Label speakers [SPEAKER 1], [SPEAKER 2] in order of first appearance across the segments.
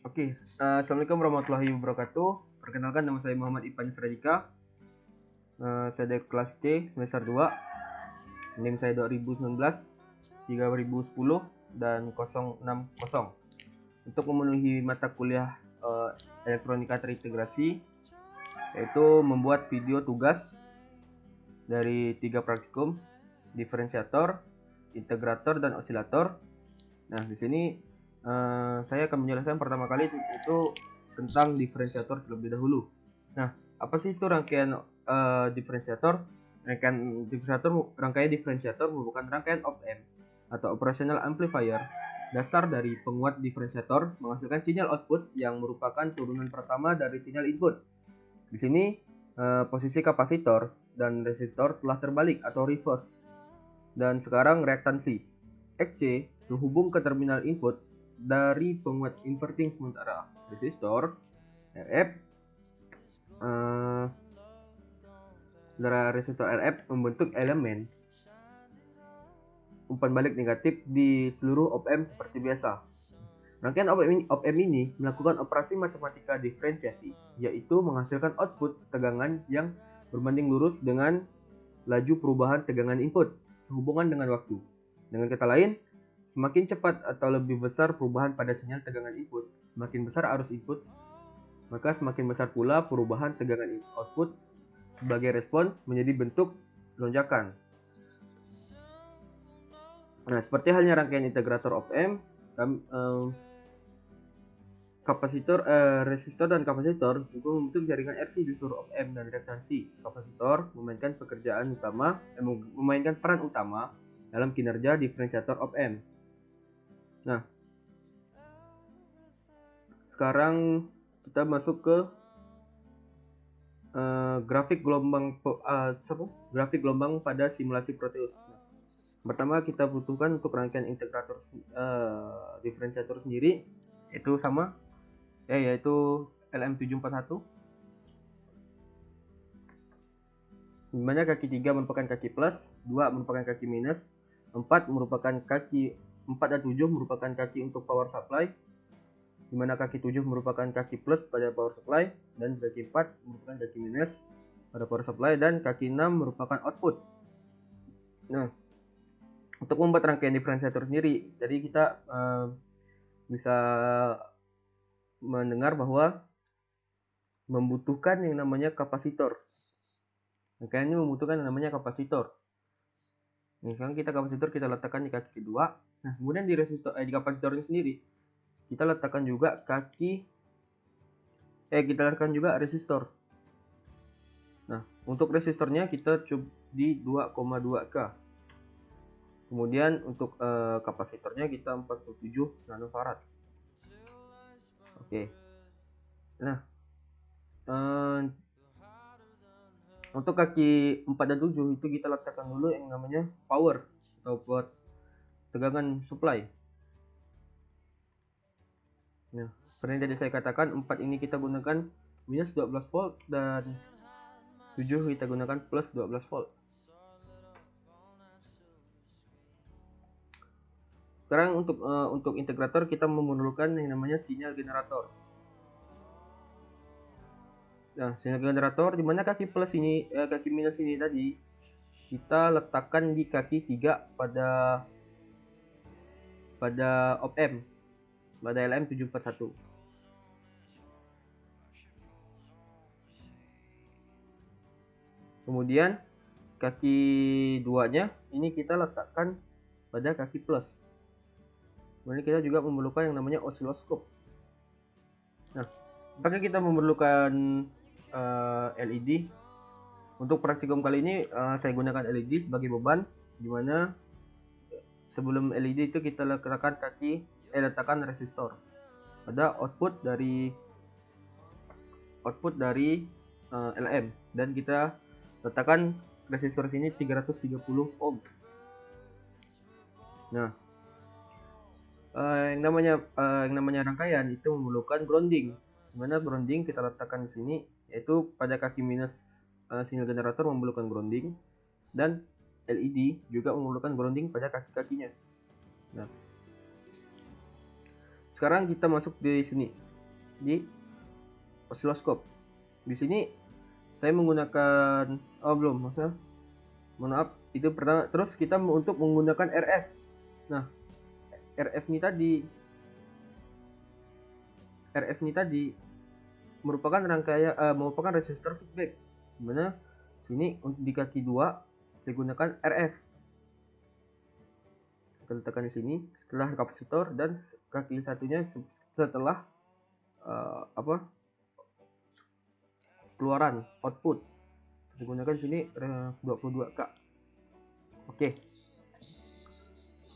[SPEAKER 1] Assalamualaikum warahmatullahi wabarakatuh. Perkenalkan, nama saya Muhammad Ipan Sradika. Saya dari kelas C semester 2. NIM saya 2019, 3010 dan 060. Untuk memenuhi mata kuliah elektronika terintegrasi, yaitu membuat video tugas dari 3 praktikum: diferensiator, integrator, dan osilator. Nah, di sini saya akan menjelaskan pertama kali itu tentang diferensiator terlebih dahulu. Nah, apa sih itu rangkaian diferensiator? Rangkaian diferensiator merupakan rangkaian op-amp atau operational amplifier dasar dari penguat diferensiator menghasilkan sinyal output yang merupakan turunan pertama dari sinyal input. Di sini posisi kapasitor dan resistor telah terbalik atau reverse, dan sekarang reaktansi XC terhubung ke terminal input dari penguat inverting sementara resistor RF. Resistor RF membentuk elemen umpan balik negatif di seluruh op-amp seperti biasa. Rangkaian op-amp ini melakukan operasi matematika diferensiasi, yaitu menghasilkan output tegangan yang berbanding lurus dengan laju perubahan tegangan input sehubungan dengan waktu. Dengan kata lain, semakin cepat atau lebih besar perubahan pada sinyal tegangan input, semakin besar arus input, maka semakin besar pula perubahan tegangan output sebagai respon menjadi bentuk lonjakan. Nah, seperti halnya rangkaian integrator op-amp, resistor dan kapasitor juga membentuk jaringan RC di seluruh op-amp, dan reaktansi kapasitor memainkan peran utama dalam kinerja diferensiator op-amp. Nah, sekarang kita masuk ke grafik gelombang pada simulasi Proteus. Nah, pertama kita butuhkan untuk rangkaian integrator diferensiator sendiri, itu sama, yaitu LM741, di mana kaki 3 merupakan kaki plus, 2 merupakan kaki minus, 4 dan 7 merupakan kaki untuk power supply, di mana kaki 7 merupakan kaki plus pada power supply, dan kaki 4 merupakan kaki minus pada power supply, dan kaki 6 merupakan output. Nah, untuk membuat rangkaian diferensiator sendiri, jadi kita bisa mendengar bahwa membutuhkan yang namanya kapasitor. Rangkaian ini membutuhkan yang namanya kapasitor. Nah, sekarang kapasitor kita letakkan di kaki kedua. Nah, kemudian di kapasitor ini sendiri kita letakkan juga resistor. Nah, untuk resistornya kita coba di 2,2K. Kemudian untuk kapasitornya kita 47 nanofarad. Oke. Nah, untuk kaki 4 dan 7 itu kita letakkan dulu yang namanya power atau buat tegangan supply. Nah, seperti yang tadi saya katakan, 4 ini kita gunakan minus 12 volt dan 7 kita gunakan plus 12 volt. Sekarang untuk integrator kita memerlukan yang namanya sinyal generator. Nah, sinyal generator di mana kaki plus ini, kaki minus ini tadi kita letakkan di kaki 3 pada op-amp, pada LM741. Kemudian kaki 2-nya ini kita letakkan pada kaki plus. Kemudian kita juga memerlukan yang namanya osiloskop. Nah, apakah kita memerlukan LED? Untuk praktikum kali ini saya gunakan LED sebagai beban, dimana sebelum LED itu kita letakkan resistor. Ada output dari LM, dan kita letakkan resistor sini 330 ohm. Nah, yang namanya rangkaian itu memerlukan grounding. Dimana grounding kita letakkan di sini, yaitu pada kaki minus sinyal generator memerlukan grounding, dan LED juga memerlukan grounding pada kaki-kakinya. Nah, sekarang kita masuk di sini. di osiloskop. Di sini saya menggunakan belum, maksudnya mohon maaf, itu pertama. Terus kita untuk menggunakan RF. Nah, RF ini tadi merupakan merupakan resistor feedback. Dimana sini untuk di kaki 2 saya gunakan RF. Kita letakkan di sini setelah kapasitor, dan kaki satunya setelah keluaran output. Digunakan di sini 22K. Oke.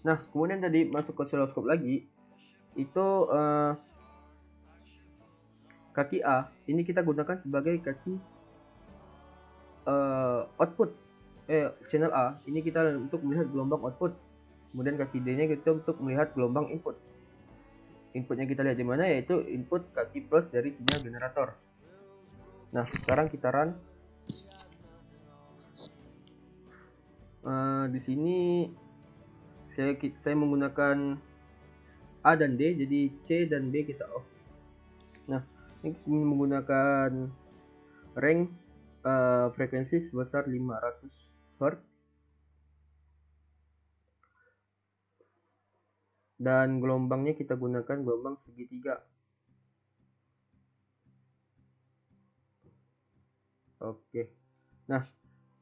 [SPEAKER 1] Nah, kemudian tadi masuk ke osiloskop lagi, itu kaki A ini kita gunakan sebagai kaki output. Channel A ini kita untuk melihat gelombang output. Kemudian kaki D nya kita untuk melihat gelombang input. Inputnya kita lihat di mana, yaitu input kaki plus dari sinyal generator. Nah, sekarang kita run. Di sini saya menggunakan A dan D, jadi C dan D kita off. Nah, ini menggunakan range frekuensi sebesar 500 Hz dan gelombangnya kita gunakan gelombang segitiga. Oke. Nah,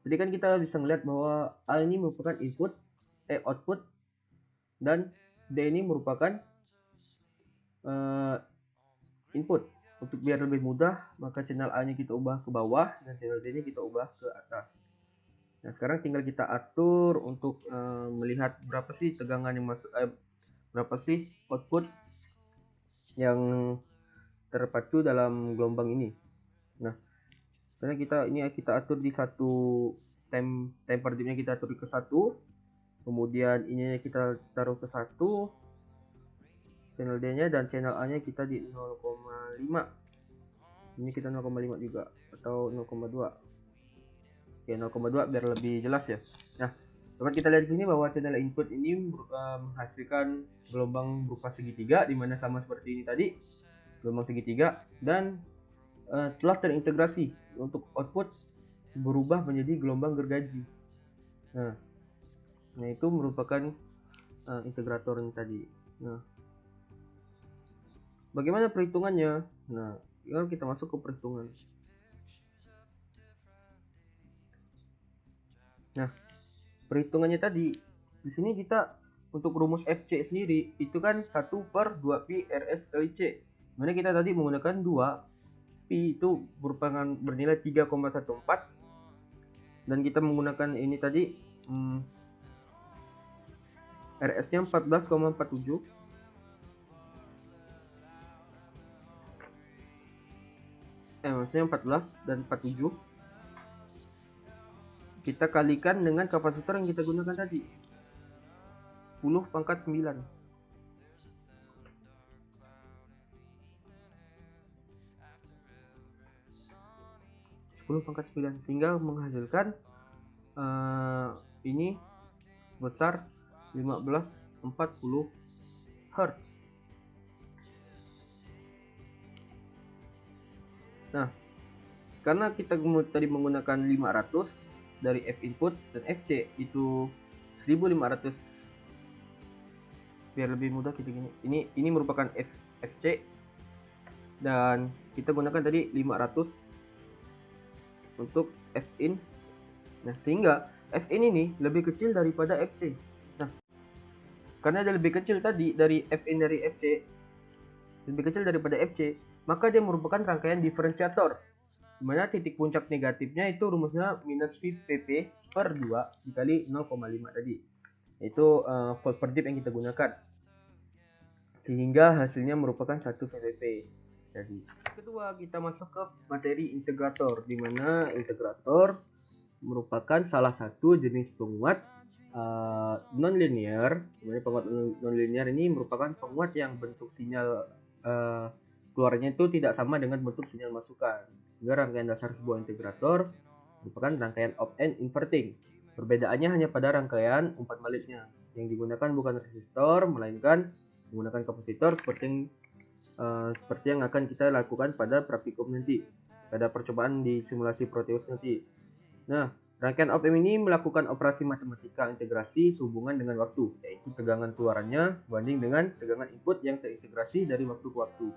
[SPEAKER 1] jadi kan kita bisa melihat bahwa A ini merupakan output, dan D ini merupakan input. Untuk biar lebih mudah, maka channel A nya kita ubah ke bawah dan channel D nya kita ubah ke atas. Nah, sekarang tinggal kita atur untuk melihat berapa sih tegangan yang masuk, berapa sih output yang terpacu dalam gelombang ini. Nah, karena kita atur di satu temper dipnya kita atur ke 1, kemudian ini kita taruh ke 1, channel D nya, dan channel A nya kita di 0,5. Ini kita 0,5 juga, atau 0,2. Ya, 0,2 biar lebih jelas ya. Nah, dapat kita lihat di sini bahwa channel input ini menghasilkan gelombang berupa segitiga, dimana sama seperti ini tadi, gelombang segitiga, dan telah terintegrasi untuk output berubah menjadi gelombang gergaji. Nah itu merupakan integrator ini tadi. Nah, bagaimana perhitungannya? Nah, kita masuk ke perhitungan. Nah, perhitungannya tadi di sini kita untuk rumus FC sendiri itu kan 1/2pi RS kali C. Mana kita tadi menggunakan 2 pi itu merupakan bernilai 3,14, dan kita menggunakan ini tadi RS nya 14,47, maksudnya 14 dan 47, kita kalikan dengan kapasitor yang kita gunakan tadi 10⁻⁹. Sehingga menghasilkan ini besar 1540 Hz. Nah, karena kita tadi menggunakan 500 dari F input dan FC itu 1500, biar lebih mudah kita gini. Ini merupakan FC, dan kita gunakan tadi 500 untuk Fin. Nah, sehingga Fin ini lebih kecil daripada Fc. Nah, karena dia lebih kecil tadi dari Fin dari Fc, lebih kecil daripada Fc, maka dia merupakan rangkaian diferensiator, dimana titik puncak negatifnya itu rumusnya minus Vpp/2 dikali 0,5 tadi, itu volt per dip yang kita gunakan, sehingga hasilnya merupakan 1 Vpp. Jadi, kedua kita masuk ke materi integrator, di mana integrator merupakan salah satu jenis penguat non-linear. Penguat non-linear ini merupakan penguat yang bentuk sinyal keluarnya itu tidak sama dengan bentuk sinyal masukan. Sehingga rangkaian dasar sebuah integrator merupakan rangkaian opt-and inverting. Perbedaannya hanya pada rangkaian umpan baliknya. Yang digunakan bukan resistor, melainkan menggunakan kapasitor seperti yang seperti yang akan kita lakukan pada praktikum nanti, pada percobaan di simulasi Proteus nanti. Nah, rangkaian OPM ini melakukan operasi matematika integrasi sehubungan dengan waktu, yaitu tegangan keluarannya sebanding dengan tegangan input yang terintegrasi dari waktu ke waktu.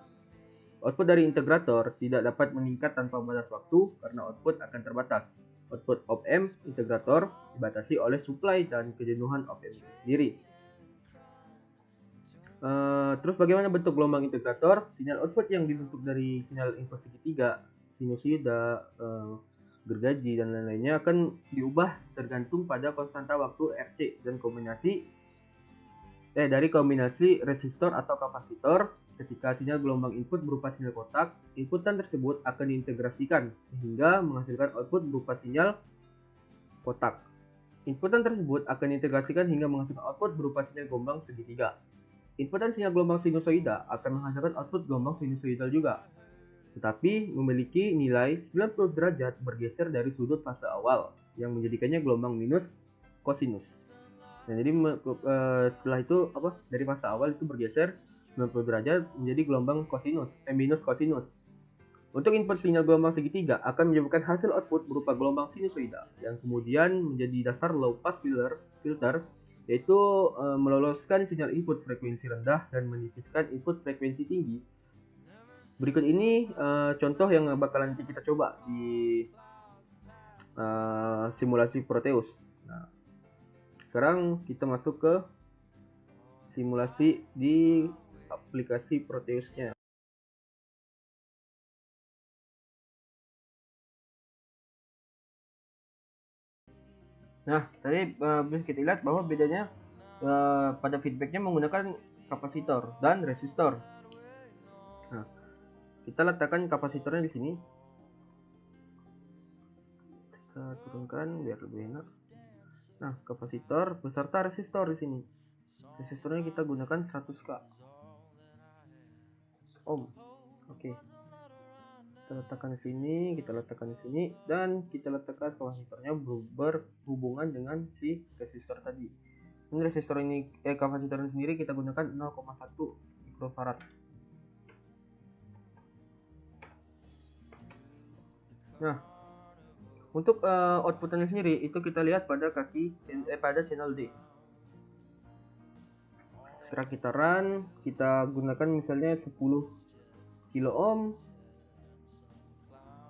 [SPEAKER 1] Output dari integrator tidak dapat meningkat tanpa batas waktu karena output akan terbatas. Output OPM integrator dibatasi oleh supply dan kejenuhan OPM itu sendiri. Terus bagaimana bentuk gelombang integrator? Sinyal output yang dibentuk dari sinyal input segitiga, sinusoida, gergaji dan lain-lainnya akan diubah tergantung pada konstanta waktu Rc dan dari kombinasi resistor atau kapasitor. Ketika sinyal gelombang input berupa sinyal kotak, inputan tersebut akan diintegrasikan sehingga menghasilkan output berupa sinyal kotak. Inputan tersebut akan diintegrasikan hingga menghasilkan output berupa sinyal gelombang segitiga. Inputan sinyal gelombang sinusoida akan menghasilkan output gelombang sinusoidal juga, tetapi memiliki nilai 90 derajat bergeser dari sudut fase awal yang menjadikannya gelombang minus kosinus. Nah, jadi setelah itu dari fase awal itu bergeser 90 derajat menjadi gelombang minus kosinus. Untuk input sinyal gelombang segitiga akan menyebabkan hasil output berupa gelombang sinusoida yang kemudian menjadi dasar low pass filter, yaitu meloloskan sinyal input frekuensi rendah dan menipiskan input frekuensi tinggi. Berikut ini contoh yang bakalan kita coba di simulasi Proteus. Nah, sekarang kita masuk ke simulasi di aplikasi Proteusnya. Nah, tadi bisa kita lihat bahwa bedanya pada feedbacknya menggunakan kapasitor dan resistor. Nah, kita letakkan kapasitornya di sini. Kita turunkan biar lebih enak. Nah, kapasitor beserta resistor di sini. Resistornya kita gunakan 100K ohm. Oke. Kita letakkan di sini, dan kita letakkan kapasitornya berhubungan dengan si resistor tadi. Ini resistor ini kapasitor ini sendiri kita gunakan 0,1 mikrofarad. Nah, untuk outputnya sendiri itu kita lihat pada pada channel D. Sekarang kita run, kita gunakan misalnya 10 kilo ohm.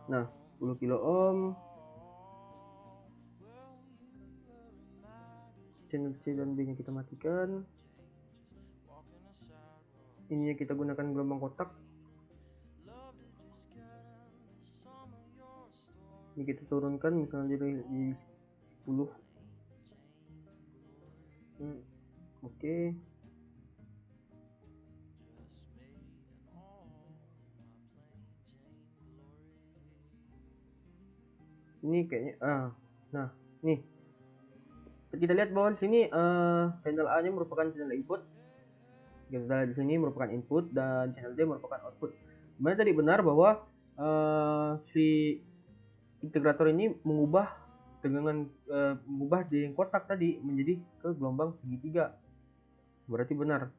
[SPEAKER 1] Nah, 10 kilo ohm. Channel C dan B nya kita matikan. Ininya kita gunakan gelombang kotak. Ini kita turunkan misalnya di 10. Oke. Ini kayaknya nah, nih. Kita lihat bahwa di sini channel A nya merupakan channel input. Kita di sini merupakan input dan channel D merupakan output. Dimana tadi benar bahwa si integrator ini mengubah di kotak tadi menjadi ke gelombang segitiga. Berarti benar.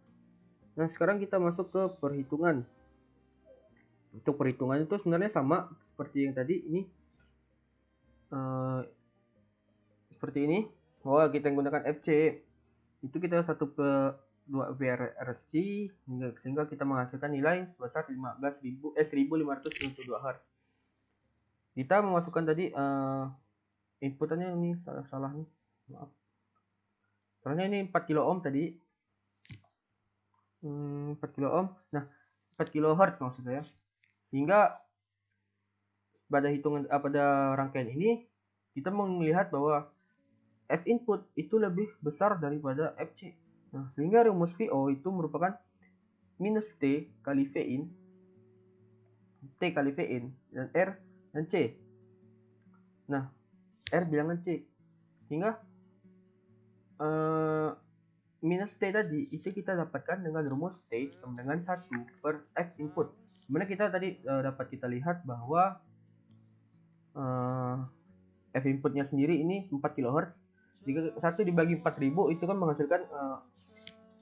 [SPEAKER 1] Nah, sekarang kita masuk ke perhitungan. Untuk perhitungan itu sebenarnya sama seperti yang tadi ini. Seperti ini, bahwa kita menggunakan FC itu kita 1/2 VRSC sehingga kita menghasilkan nilai sebesar 1592 Hz. Kita memasukkan tadi inputannya ini salah nih, maaf. Soalnya ini 4 kilo ohm tadi. 4 kilo ohm. Nah, 4 kHz maksud saya. Sehingga pada rangkaian ini kita melihat bahwa F input itu lebih besar daripada FC. Nah, sehingga rumus VO itu merupakan minus T kali V in, dan R dan C. Nah, R bilangan C. Sehingga minus T tadi itu kita dapatkan dengan rumus T sama dengan 1 per F input. Dimana kita tadi dapat kita lihat bahwa F inputnya sendiri ini 4 kHz. Jika 1 dibagi 4000 itu kan menghasilkan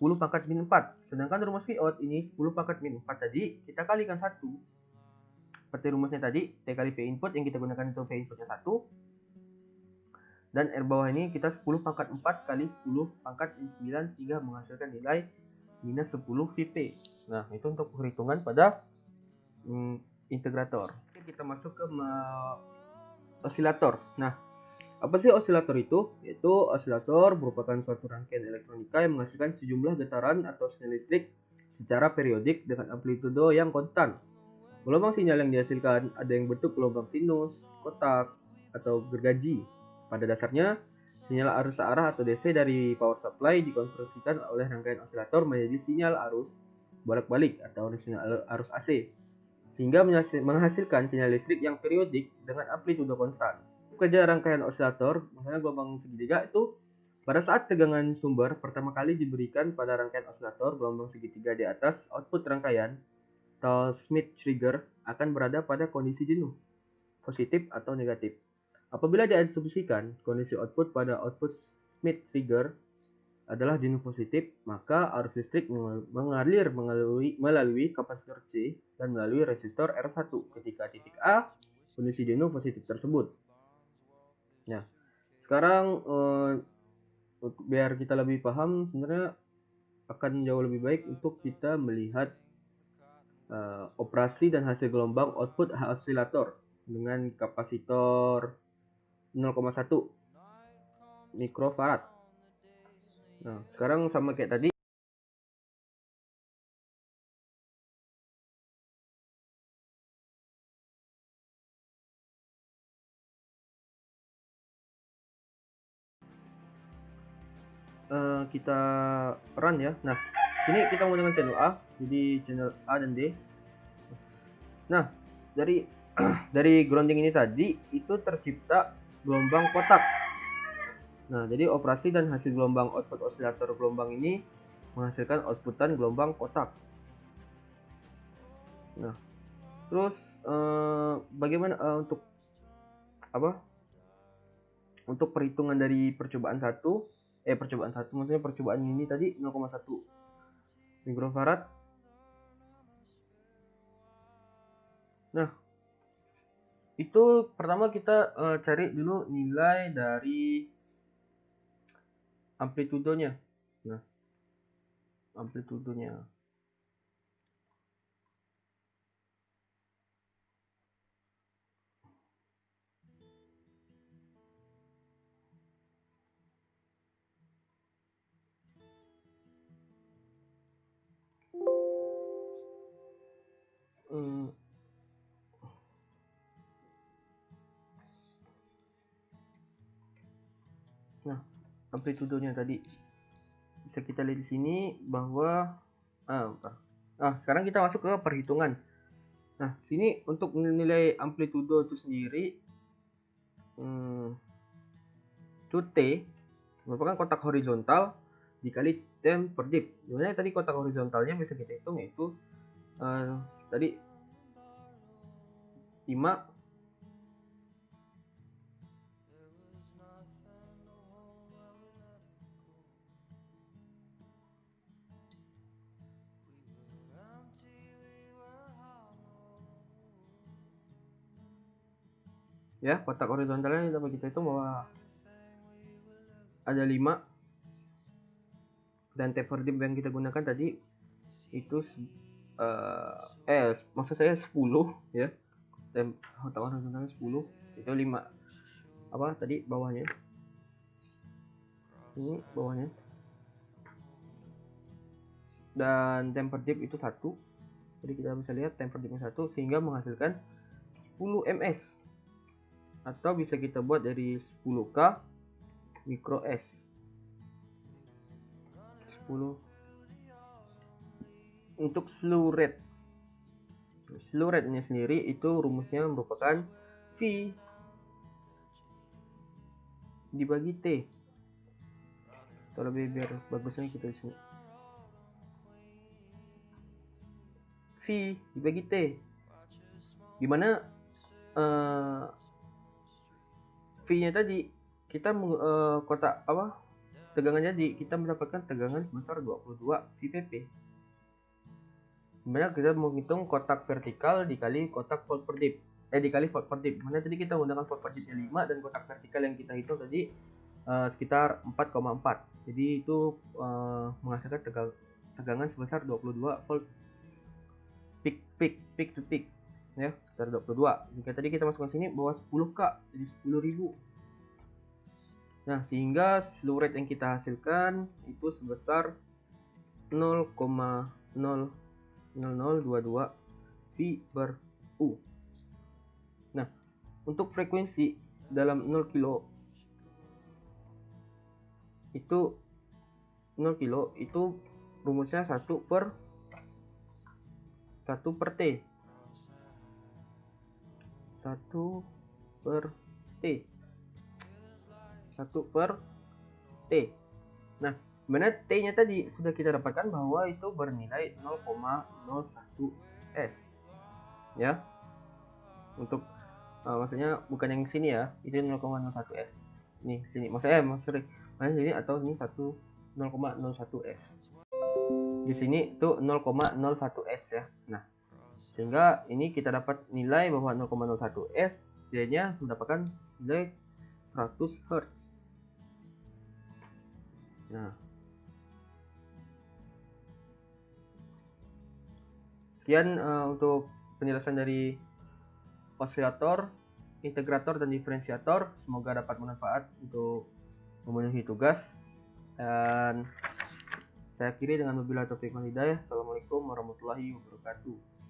[SPEAKER 1] 10 10 pangkat min 4. Sedangkan rumus Vout ini 10 pangkat min 4 tadi kita kalikan 1. Seperti rumusnya tadi, T kali V input yang kita gunakan itu V inputnya 1. Dan R bawah ini kita 10 pangkat 4 kali 10 pangkat min 9 sehingga menghasilkan nilai minus 10 Vp. Nah, itu untuk perhitungan pada integrator. Kita masuk ke osilator. Nah, apa sih osilator itu? Yaitu osilator merupakan suatu rangkaian elektronika yang menghasilkan sejumlah getaran atau sinyal listrik secara periodik dengan amplitudo yang konstan. Gelombang sinyal yang dihasilkan ada yang bentuk gelombang sinus, kotak, atau gergaji. Pada dasarnya, sinyal arus searah atau DC dari power supply dikonversikan oleh rangkaian osilator menjadi sinyal arus bolak-balik atau sinyal arus AC, sehingga menghasilkan sinyal listrik yang periodik dengan amplitudo konstan. Kerja rangkaian osilator, misalnya gelombang segitiga itu pada saat tegangan sumber pertama kali diberikan pada rangkaian osilator, gelombang segitiga di atas output rangkaian atau Smith trigger akan berada pada kondisi jenuh, positif atau negatif. Apabila diasumsikan kondisi output pada output Smith trigger adalah jenuh positif, maka arus listrik mengalir melalui kapasitor C dan melalui resistor R1 ketika titik A kondisi jenuh positif tersebut. Nah, sekarang biar kita lebih paham, sebenarnya akan jauh lebih baik untuk kita melihat operasi dan hasil gelombang output osilator dengan kapasitor 0,1 mikrofarad. Nah, sekarang sama kayak tadi. Kita run ya. Nah, sini kita menggunakan channel A, jadi channel A dan D. Nah, dari grounding ini tadi itu tercipta gelombang kotak. Nah, jadi operasi dan hasil gelombang output osilator gelombang ini menghasilkan outputan gelombang kotak. Nah, terus bagaimana untuk untuk perhitungan dari percobaan satu maksudnya percobaan ini tadi 0,1 mikrofarad. Nah, itu pertama kita cari dulu nilai dari amplitudonya. Nah, amplitudonya. Nah, amplitudonya tadi bisa kita lihat di sini bahwa sekarang kita masuk ke perhitungan. Nah, sini untuk menilai amplitudo itu sendiri itu T merupakan kotak horizontal dikali time per dip. Sebenarnya tadi kotak horizontalnya bisa kita hitung yaitu tadi 5 ya, kotak horizontalnya dapat kita hitung bahwa ada 5 dan taper dip yang kita gunakan tadi itu maksud saya 10 ya. Kotak horizontalnya 10 itu 5 tadi bawahnya ini bawahnya, dan temper dip itu 1. Jadi kita bisa lihat temper dipnya 1 sehingga menghasilkan 10 ms, atau bisa kita buat dari 10k mikro s. 10 untuk slew rate. Slew rate-nya sendiri itu rumusnya merupakan V dibagi T. Atau lebih biar bagusnya kita di sini. V dibagi T. Dimana V-nya tadi kita kotak tegangan, jadi kita mendapatkan tegangan sebesar 22 VPP. Sebenarnya kita menghitung kotak vertikal dikali kotak volt per dip, dikali volt per dip. Mana tadi kita menggunakan volt per dipnya 5 dan kotak vertikal yang kita hitung tadi sekitar 4,4. Jadi itu menghasilkan tegangan sebesar 22 volt peak to peak ya, sekitar 22. Jika tadi kita masukkan sini bawah 10K, jadi 10.000. Nah, sehingga slew rate yang kita hasilkan itu sebesar 0,00022 V per U. Nah, untuk frekuensi dalam 0 kilo itu 0 kilo itu rumusnya 1 per T. 1 per T. 1 per T. Nah, sebenarnya T-nya tadi sudah kita dapatkan bahwa itu bernilai 0,01 S. Ya. Untuk maksudnya bukan yang sini ya, itu 0,01 S. Nih, sini. Maksudnya sini atau ini 0,01 S. Di sini itu 0,01 S ya. Nah, sehingga ini kita dapat nilai bahwa 0,01 S dia mendapatkan nilai 100 Hz. Nah, sekian untuk penjelasan dari osilator, integrator, dan diferensiator. Semoga dapat bermanfaat untuk memenuhi tugas. Dan saya akhiri dengan wabillahi taufiq wal hidayah. Assalamualaikum warahmatullahi wabarakatuh.